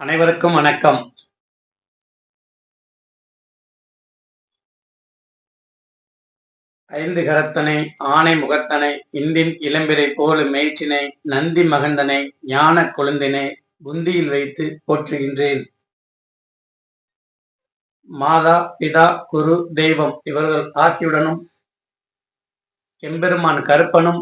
அனைவருக்கும் வணக்கம். ஐந்து கரத்தனை ஆனை முகத்தனை இந்தின் இளம்பிறை போல மேய்ச்சினை நந்தி மகந்தனை ஞான கொழுந்தினை புந்தியில் வைத்து போற்றுகின்றேன். மாதா பிதா குரு தெய்வம் இவர்கள் ஆசியுடனும் எம்பெருமான் கருப்பனும்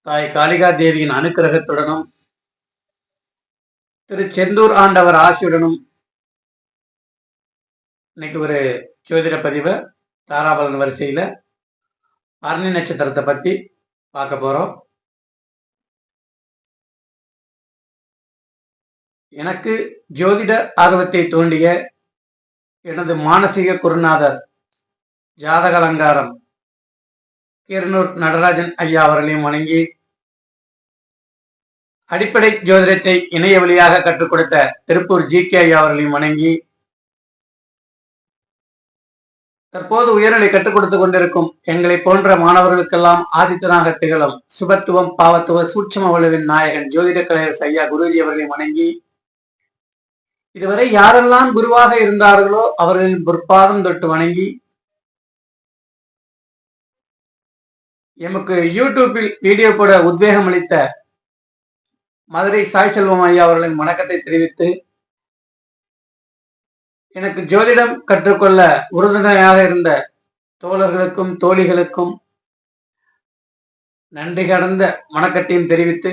தாய் காளிகா தேவியின் அனுக்கிரகத்துடனும் திரு செந்தூர் ஆண்டவர் ஆசியுடனும் இன்னைக்கு ஒரு ஜோதிட பதிவை தாராபலன் வரிசையில பரணி நட்சத்திரத்தை பத்தி பார்க்க போறோம். எனக்கு ஜோதிட ஆர்வத்தை தூண்டிய எனது மானசீக குருநாதர் ஜாதக அலங்காரம் கீரனூர் நடராஜன் ஐயா அவர்களையும் வணங்கி, அடிப்படை ஜோதிடத்தை இணைய வழியாக கற்றுக் கொடுத்த திருப்பூர் ஜி.கே. ஐயா அவர்களையும் வணங்கி, தற்போது உயர்நிலை கற்றுக் கொடுத்துக் கொண்டிருக்கும் எங்களை போன்ற மாணவர்களுக்கெல்லாம் ஆதித்தனாக திகழும் சுபத்துவம் பாவத்துவ சூட்சம வலுவின் நாயகன் ஜோதிட கலையரசு ஐயா குருஜி அவர்களையும் வணங்கி, இதுவரை யாரெல்லாம் குருவாக இருந்தார்களோ அவர்களின் பொற்பாதம் தொட்டு வணங்கி, எமக்கு யூடியூப்பில் வீடியோ போட உத்வேகம் அளித்த மதுரை சாய் செல்வம் ஐயா அவர்களின் வணக்கத்தை தெரிவித்து, எனக்கு ஜோதிடம் கற்றுக்கொள்ள உறுதுணையாக இருந்த தோழர்களுக்கும் தோழிகளுக்கும் நன்றி கடந்த வணக்கத்தையும் தெரிவித்து,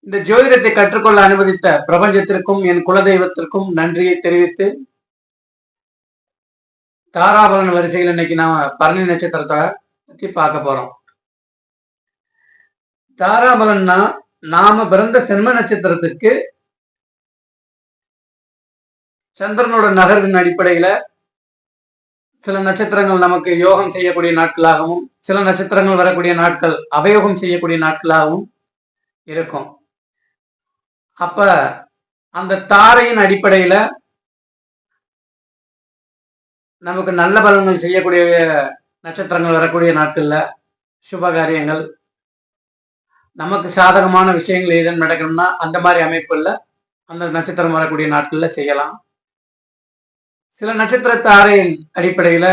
இந்த ஜோதிடத்தை கற்றுக்கொள்ள அனுமதித்த பிரபஞ்சத்திற்கும் என் குலதெய்வத்திற்கும் நன்றியை தெரிவித்து, தாராபலன் வரிசையில் இன்னைக்கு நாம பரணி நட்சத்திரத்தை பற்றி பார்க்க போறோம். தாராபலன்னா நாம பிறந்த சென்ம நட்சத்திரத்துக்கு சந்திரனோட நகர்வின் அடிப்படையில சில நட்சத்திரங்கள் நமக்கு யோகம் செய்யக்கூடிய நாட்களாகவும் சில நட்சத்திரங்கள் வரக்கூடிய நாட்கள் அவயோகம் செய்யக்கூடிய நாட்களாகவும் இருக்கும். அப்ப அந்த தாரையின் அடிப்படையில நமக்கு நல்ல பலன்கள் செய்யக்கூடிய நட்சத்திரங்கள் வரக்கூடிய நாட்கள்ல சுபகாரியங்கள் நமக்கு சாதகமான விஷயங்கள் ஏதேனும் நடக்கணும்னா அந்த மாதிரி அமைப்புல அந்த நட்சத்திரம் வரக்கூடிய நாட்கள்ல செய்யலாம். சில நட்சத்திர தாரையின் அடிப்படையில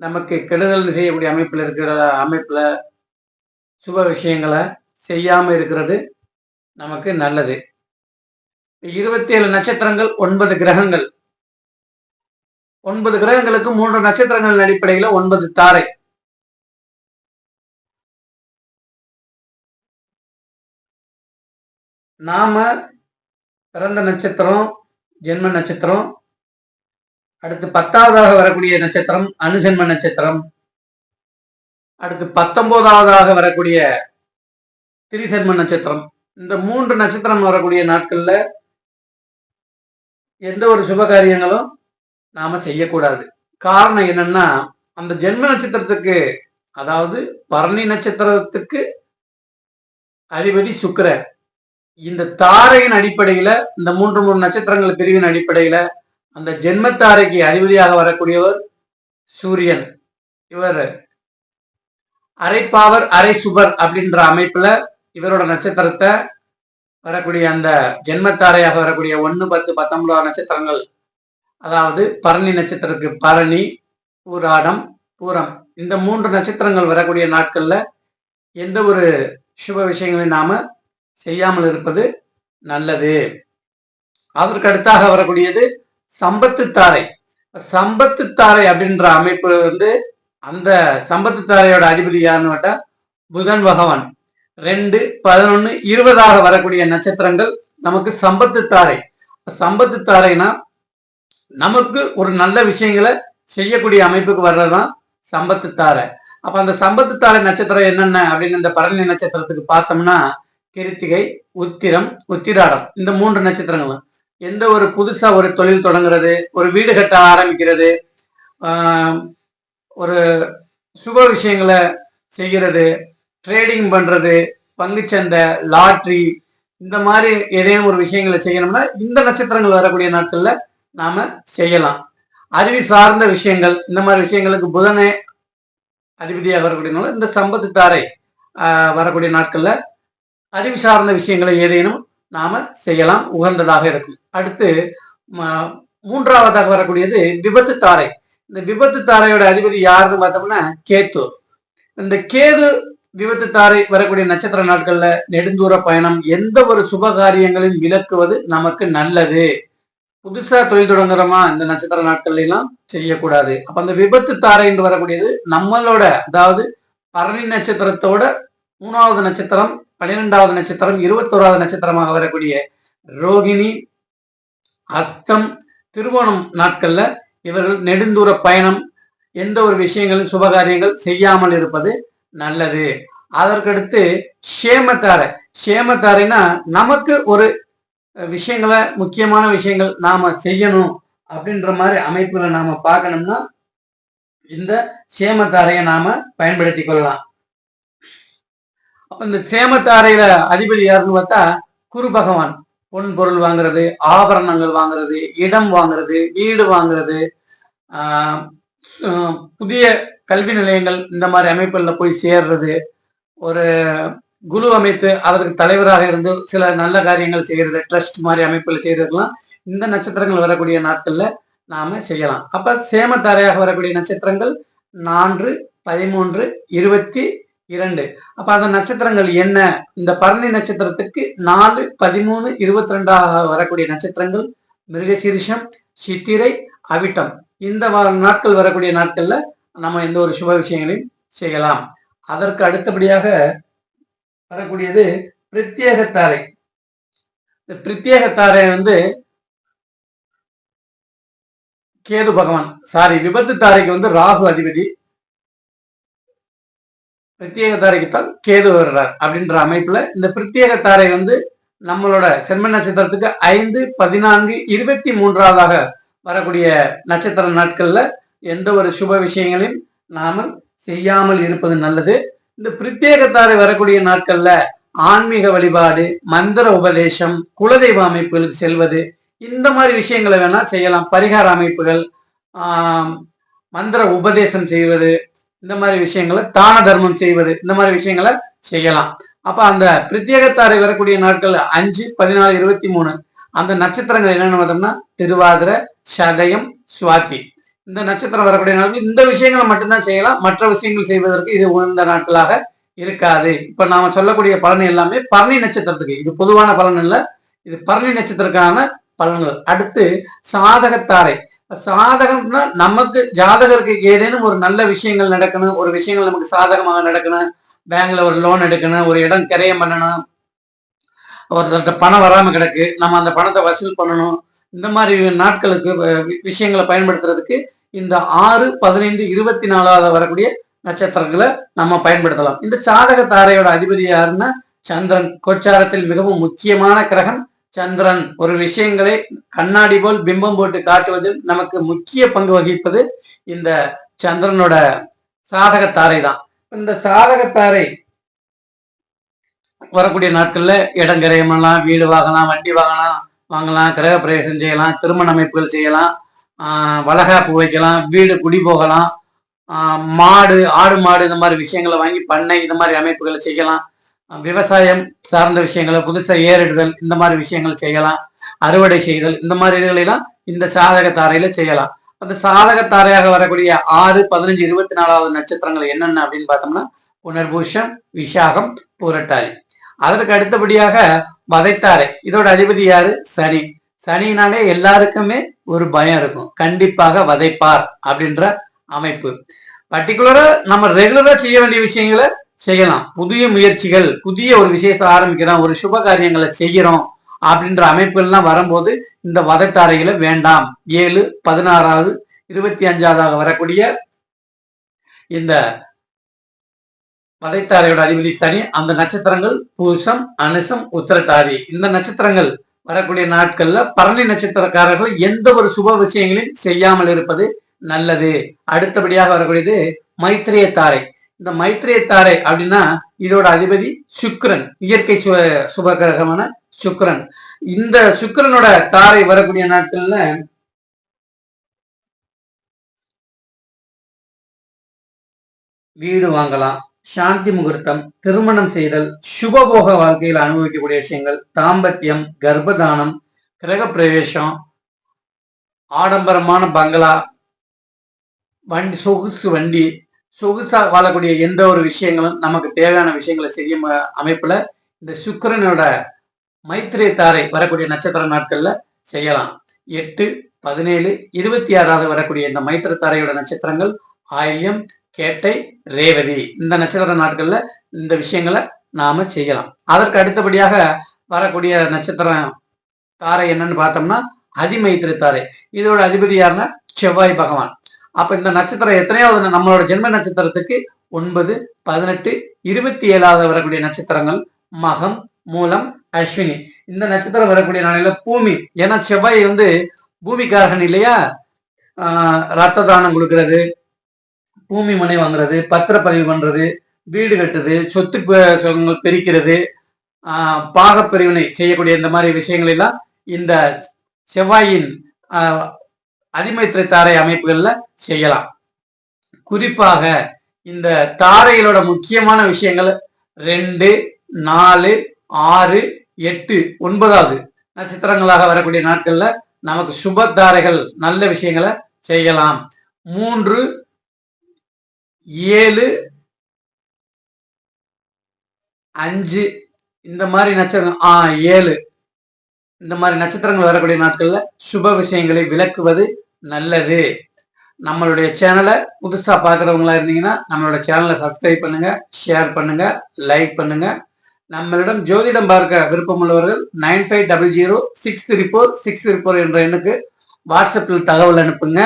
நமக்கு கெடுதல் செய்யக்கூடிய அமைப்புல இருக்கிற அமைப்புல சுப விஷயங்களை செய்யாம இருக்கிறது நமக்கு நல்லது. 27 நட்சத்திரங்கள் 9 கிரகங்கள், 9 கிரகங்களுக்கு 3 நட்சத்திரங்களின் அடிப்படையில 9 தாரை. நாம பிறந்த நட்சத்திரம் ஜென்ம நட்சத்திரம், அடுத்து 10வதாக வரக்கூடிய நட்சத்திரம் அனுஜென்ம நட்சத்திரம், அடுத்து 19வதாக வரக்கூடிய திரிசென்ம நட்சத்திரம். இந்த 3 நட்சத்திரம் வரக்கூடிய நாட்கள்ல எந்த ஒரு சுபகாரியங்களும் நாம செய்யக்கூடாது. காரணம் என்னன்னா, அந்த ஜென்ம நட்சத்திரத்துக்கு அதாவது பரணி நட்சத்திரத்துக்கு அதிபதி சுக்கிரன். இந்த தாரையின் அடிப்படையில இந்த 3 நட்சத்திரங்கள் பிரிவின் அடிப்படையில அந்த ஜென்மத்தாரைக்கு அதிபதியாக வரக்கூடியவர் சூரியன். இவர் அரை பாவர் அரை சுபர் அப்படின்ற அமைப்புல இவரோட நட்சத்திரத்தை வரக்கூடிய அந்த ஜென்மத்தாரையாக வரக்கூடிய 1, 10, 19 நட்சத்திரங்கள், அதாவது பரணி நட்சத்திரத்துக்கு பரணி, பூராடம், பூரம், இந்த 3 நட்சத்திரங்கள் வரக்கூடிய நாட்கள்ல எந்த ஒரு சுப விஷயங்களையும் நாம செய்யாமல் இருப்பது நல்லது. அதற்கு அடுத்தாக வரக்கூடியது சம்பத்து தாரை. சம்பத்து தாரை அப்படின்ற அமைப்பு அந்த சம்பத்து தாரையோட அதிபதி யாருன்னு கேட்டா புதன் பகவான். 2, 11, 20ஆக வரக்கூடிய நட்சத்திரங்கள் நமக்கு சம்பத்து தாரை. சம்பத்து தாரைனா நமக்கு ஒரு நல்ல விஷயங்களை செய்யக்கூடிய அமைப்புக்கு வர்றதுதான் சம்பத்து தாரை. அப்ப அந்த சம்பத்து தாரை நட்சத்திரம் என்னென்ன அப்படின்னு இந்த பரணி நட்சத்திரத்துக்கு பார்த்தோம்னா, கிருத்திகை, உத்திரம், உத்திராடம், இந்த 3 நட்சத்திரங்களும் எந்த ஒரு புதுசா ஒரு தொழில் தொடங்குறது, ஒரு வீடு கட்ட ஆரம்பிக்கிறது, ஒரு சுப விஷயங்களை செய்கிறது, ட்ரேடிங் பண்றது, பங்குச்சந்தை, லாட்ரி, இந்த மாதிரி ஏதேனும் ஒரு விஷயங்களை செய்யணும்னா இந்த நட்சத்திரங்கள் வரக்கூடிய நாட்கள்ல நாம செய்யலாம். அறிவு சார்ந்த விஷயங்கள், இந்த மாதிரி விஷயங்களுக்கு புதனே அதிபதியாக வரக்கூடிய இந்த சம்பத்து தாரை வரக்கூடிய நாட்கள்ல அறிவு சார்ந்த விஷயங்களை ஏதேனும் நாம செய்யலாம், உகந்ததாக இருக்கும். அடுத்து மூன்றாவதாக வரக்கூடியது விபத்து தாரை. இந்த விபத்து தாரையோட அதிபதி யாருன்னு பார்த்தோம்னா கேத்து. இந்த கேது விபத்து தாரை வரக்கூடிய நட்சத்திர நாட்கள்ல நெடுந்தூர பயணம், எந்த ஒரு சுப காரியங்களையும் விலக்குவது நமக்கு நல்லது. புதுசா தொழில் தொடங்குறோமா இந்த நட்சத்திர நாட்கள்ல எல்லாம் செய்யக்கூடாது. அப்ப அந்த விபத்து தாரை என்று வரக்கூடியது நம்மளோட, அதாவது பரணி நட்சத்திரத்தோட 3வது நட்சத்திரம், 12வது நட்சத்திரம், 21வது நட்சத்திரமாக வரக்கூடிய ரோகிணி, அஸ்தம், திருவோணம் நாட்கள்ல இவர்கள் நெடுந்தூர பயணம், எந்த ஒரு விஷயங்களும் சுபகாரியங்கள் செய்யாமல் இருப்பது நல்லது. அதற்கடுத்து சேமத்தாரை. சேமத்தாரைனா நமக்கு ஒரு விஷயங்களை, முக்கியமான விஷயங்கள் நாம செய்யணும் அப்படின்ற மாதிரி அமைப்புல நாம பார்க்கணும்னா இந்த சேமத்தாரையை நாம பயன்படுத்தி கொள்ளலாம். அப்ப இந்த சேமத்தாரையில அதிபதி யாருன்னு பார்த்தா குரு பகவான். பொன் பொருள் வாங்குறது, ஆபரணங்கள் வாங்குறது, இடம் வாங்குறது, வீடு வாங்குறது, புதிய கல்வி நிலையங்கள், இந்த மாதிரி அமைப்புல போய் சேர்றது, ஒரு குழு அமைத்து அதற்கு தலைவராக இருந்து சில நல்ல காரியங்கள் செய்யறது, ட்ரஸ்ட் மாதிரி அமைப்புகள் செய்யறதுலாம் இந்த நட்சத்திரங்கள் வரக்கூடிய நாட்கள்ல நாம செய்யலாம். அப்ப சேமத்தாரையாக வரக்கூடிய நட்சத்திரங்கள் 4, 13, 22. அப்ப அந்த நட்சத்திரங்கள் என்ன? இந்த பரணி நட்சத்திரத்துக்கு 4, 13, 22 வரக்கூடிய நட்சத்திரங்கள் மிருகசீரிஷம், சித்திரை, அவிட்டம். இந்த நாட்கள் வரக்கூடிய நாட்கள்ல நம்ம எந்த ஒரு சுப விஷயங்களையும் செய்யலாம். அதற்கு அடுத்தபடியாக வரக்கூடியது பிரத்யேக தாரை. இந்த பிரத்யேக தாரை கேது பகவான், விபத்து தாரைக்கு ராகு அதிபதி, பிரத்யேக தாரைக்கு தான் கேது வர்றார் அப்படின்ற அமைப்புல இந்த பிரத்யேக தாரை நம்மளோட செம்ம நட்சத்திரத்துக்கு 5, 14, 23 வரக்கூடிய நட்சத்திர நாட்கள்ல எந்த ஒரு சுப விஷயங்களையும் நாம செய்யாமல் இருப்பது நல்லது. இந்த பிரத்யேக தாரை வரக்கூடிய நாட்கள்ல ஆன்மீக வழிபாடு, மந்திர உபதேசம், குலதெய்வ அமைப்புகளுக்கு செல்வது, இந்த மாதிரி விஷயங்களை வேணா செய்யலாம். பரிகார அமைப்புகள், மந்திர உபதேசம் செய்வது, இந்த மாதிரி விஷயங்களை, தான தர்மம் செய்வது, இந்த மாதிரி விஷயங்களை செய்யலாம். அப்ப அந்த பிரத்யேகத்தாரை வரக்கூடிய நாட்கள் 5, 14, 23 அந்த நட்சத்திரங்கள் என்னன்னு பார்த்தோம்னா திருவாதிரை, சதயம், சுவாதி. இந்த நட்சத்திரம் வரக்கூடிய நாட்கள் இந்த விஷயங்களை மட்டும்தான் செய்யலாம். மற்ற விஷயங்கள் செய்வதற்கு இது உகந்த நாட்களாக இருக்காது. இப்ப நாம சொல்லக்கூடிய பலன் எல்லாமே பரணி நட்சத்திரத்துக்கு, இது பொதுவான பலன் இல்ல, இது பரணி நட்சத்திரக்கான பலன்கள். அடுத்து சாதகத்தாரை. சாதகம்னா நமக்கு ஜாதகருக்கு ஏதேனும் ஒரு நல்ல விஷயங்கள் நடக்கணும், ஒரு விஷயங்கள் நமக்கு சாதகமாக நடக்கணும், பேங்க்ல ஒரு லோன் எடுக்கணும், ஒரு இடம் கிரயம் பண்ணணும், ஒருத்தர்கிட்ட பணம் வராம கிடக்கு, நம்ம அந்த பணத்தை வசூல் பண்ணணும், இந்த மாதிரி நாட்களுக்கு விஷயங்களை பயன்படுத்துறதுக்கு இந்த 6, 15, 24 வரக்கூடிய நட்சத்திரங்களை நம்ம பயன்படுத்தலாம். இந்த சாதக தாரையோட அதிபதி யாருன்னா சந்திரன். கோச்சாரத்தில் மிகவும் முக்கியமான கிரகம் சந்திரன். ஒரு விஷயங்களை கண்ணாடி போல் பிம்பம் போட்டு காட்டுவதில் நமக்கு முக்கிய பங்கு வகிப்பது இந்த சந்திரனோட சாதகத்தாரை தான். இந்த சாதகத்தாரை வரக்கூடிய நாட்கள்ல இடம் கிரயம் பண்ணலாம், வீடு வாங்கலாம், வண்டி வாங்கலாம், கிரக பிரவேசம் செய்யலாம், திருமண அமைப்புகள் செய்யலாம், வளகாப்பு வைக்கலாம், வீடு குடி போகலாம், ஆடு மாடு இந்த மாதிரி விஷயங்களை வாங்கி பண்ணை இந்த மாதிரி அமைப்புகளை செய்யலாம், விவசாயம் சார்ந்த விஷயங்களை புதுசாக ஏறிடுதல் இந்த மாதிரி விஷயங்கள் செய்யலாம், அறுவடை செய்தல் இந்த மாதிரி இதுகளெல்லாம் இந்த சாதக தாரையில செய்யலாம். அந்த சாதக தாரையாக வரக்கூடிய 6, 15, 24 நட்சத்திரங்கள் என்னென்ன அப்படின்னு பார்த்தோம்னா புனர்பூஷம், விசாகம், பூரட்டாதி. அதற்கு அடுத்தபடியாக வதைத்தாரை. இதோட அதிபதி யாரு? சனி. சனினாலே எல்லாருக்குமே ஒரு பயம் இருக்கும், கண்டிப்பாக வதைப்பார் அப்படின்ற அமைப்பு. பர்டிகுலரா நம்ம ரெகுலரா செய்ய வேண்டிய விஷயங்களை செய்யலாம். புதிய முயற்சிகள், புதிய ஒரு விஷயத்தை ஆரம்பிக்கிறோம், ஒரு சுப காரியங்களை செய்கிறோம் அப்படின்ற அமைப்புகள்லாம் வரும்போது இந்த வதைத்தாரைகளை வேண்டாம். 7, 16, 25 வரக்கூடிய இந்த வதைத்தாரையோட அதிபதி சனி. அந்த நட்சத்திரங்கள் பூசம், அனுசம், உத்திரட்டாதி. இந்த நட்சத்திரங்கள் வரக்கூடிய நாட்கள்ல பரணி நட்சத்திரக்காரர்கள் எந்த ஒரு சுப விஷயங்களையும் செய்யாமல் இருப்பது நல்லது. அடுத்தபடியாக வரக்கூடியது மைத்திரிய தாரை. இந்த மைத்திரிய தாரை அப்படின்னா இதோட அதிபதி சுக்கிரன், இயற்கை சுப கிரகமான சுக்கிரன். இந்த சுக்கிரனோட தாரை வரக்கூடிய நாட்கள்ல வீடு வாங்கலாம், சாந்தி முகூர்த்தம், திருமணம் செய்தல், சுபபோக வாழ்க்கையில் அனுபவிக்கக்கூடிய விஷயங்கள், தாம்பத்தியம், கர்ப்பதானம், கிரக பிரவேசம், ஆடம்பரமான பங்களா, வண்டி சொகுசா வாழக்கூடிய எந்த ஒரு விஷயங்களும் நமக்கு தேவையான விஷயங்களை செய்யும் அமைப்புல இந்த சுக்கிரனோட மைத்திரை தாரை வரக்கூடிய நட்சத்திர நாட்கள்ல செய்யலாம். 8, 17, 26 வரக்கூடிய இந்த மைத்திர தாரையோட நட்சத்திரங்கள் ஆயில்யம், கேட்டை, ரேவதி. இந்த நட்சத்திர நாட்கள்ல இந்த விஷயங்களை நாம செய்யலாம். அதற்கு அடுத்தபடியாக வரக்கூடிய நட்சத்திரம் தாரை என்னன்னு பார்த்தோம்னா அதிமைத்திர தாரை. இதோட அதிபதி யாருன்னா செவ்வாய் பகவான். அப்ப இந்த நட்சத்திரம் எத்தனையாவது நம்மளோட ஜென்ம நட்சத்திரத்துக்கு 9, 18, 27 வரக்கூடிய நட்சத்திரங்கள் மகம், மூலம், அஸ்வினி. இந்த நட்சத்திரம் வரக்கூடிய நாளையில பூமி, ஏன்னா செவ்வாய் பூமிக்காரகன் இல்லையா, ரத்த தானம் கொடுக்கறது, பூமி மனை வாங்குறது, பத்திரப்பதிவு பண்றது, வீடு கட்டுறது, சொத்து பிரிக்கிறது, பாகப்பிரிவினை செய்யக்கூடிய இந்த மாதிரி விஷயங்கள் எல்லாம் இந்த செவ்வாயின் அதிமைத்திரை தாரை அமைப்புகள்ல செய்யலாம். குறிப்பாக இந்த தாரைகளோட முக்கியமான விஷயங்கள் 2, 4, 6, 8, 9வது நட்சத்திரங்களாக வரக்கூடிய நாட்கள்ல நமக்கு சுப தாரைகள் நல்ல விஷயங்களை செய்யலாம். 3, 7, 5 இந்த மாதிரி நட்சத்திரம் 7 இந்த மாதிரி நட்சத்திரங்கள் வரக்கூடிய நாட்கள்ல சுப விஷயங்களை விளக்குவது நல்லது. நம்மளுடைய சேனலை புதுசா பாக்குறவங்களா இருந்தீங்கன்னா நம்மளோட சேனலை சப்ஸ்கிரைப் பண்ணுங்க, ஷேர் பண்ணுங்க, லைக் பண்ணுங்க. நம்மளிடம் ஜோதிடம் பார்க்க விருப்பம் உள்ளவர்கள் 9500634634 என்ற எண்ணுக்கு வாட்ஸ்அப்பில் தகவல் அனுப்புங்க.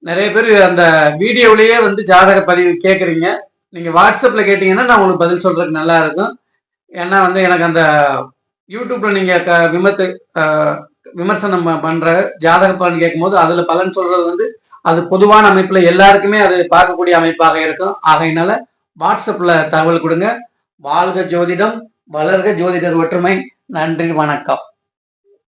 நிறைய பேர் அந்த வீடியோவிலேயே ஜாதக பதிவு கேட்குறீங்க. நீங்க வாட்ஸ்அப்ல கேட்டீங்கன்னா நான் உங்களுக்கு பதில் சொல்றதுக்கு நல்லா இருக்கும். ஏன்னா எனக்கு அந்த யூடியூப்ல நீங்க விமர்சனம் பண்ற ஜாதக பலன் கேட்கும் போது அதுல பலன் சொல்றது அது பொதுவான அமைப்புல எல்லாருக்குமே அது பார்க்கக்கூடிய அமைப்பாக இருக்கும். ஆகையினால வாட்ஸ்அப்ல தகவல் கொடுங்க. வாழ்க ஜோதிடம், வளர்க ஜோதிடர் ஒற்றுமை. நன்றி, வணக்கம்.